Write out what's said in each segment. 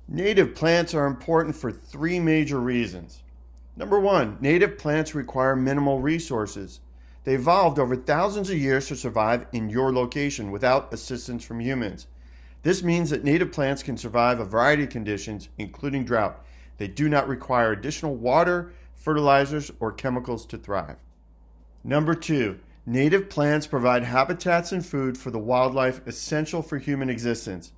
Native plants are important for three major reasons. Number one, native plants require minimal resources. They evolved over thousands of years to survive in your location without assistance from humans. This means that native plants can survive a variety of conditions, including drought. They do not require additional water, fertilizers, or chemicals to thrive. Number two, native plants provide habitats and food for the wildlife essential for human existence.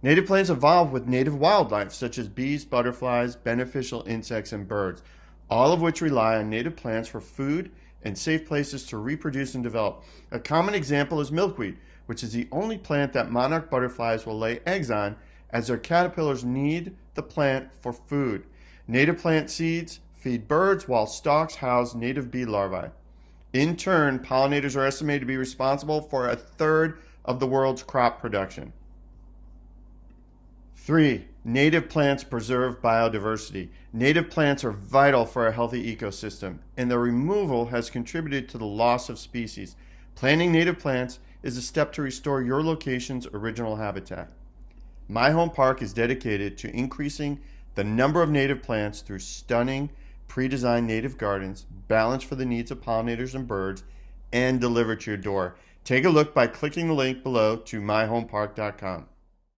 Native plants evolved with native wildlife, such as bees, butterflies, beneficial insects, and birds, all of which rely on native plants for food and safe places to reproduce and develop. A common example is milkweed, which is the only plant that monarch butterflies will lay eggs on, as their caterpillars need the plant for food. Native plant seeds feed birds, while stalks house native bee larvae. In turn, pollinators are estimated to be responsible for a third of the world's crop production. 3. Native plants preserve biodiversity. Native plants are vital for a healthy ecosystem, and their removal has contributed to the loss of species. Planting native plants is a step to restore your location's original habitat. My Home Park is dedicated to increasing the number of native plants through stunning, pre-designed native gardens, balanced for the needs of pollinators and birds, and delivered to your door. Take a look by clicking the link below to myhomepark.com.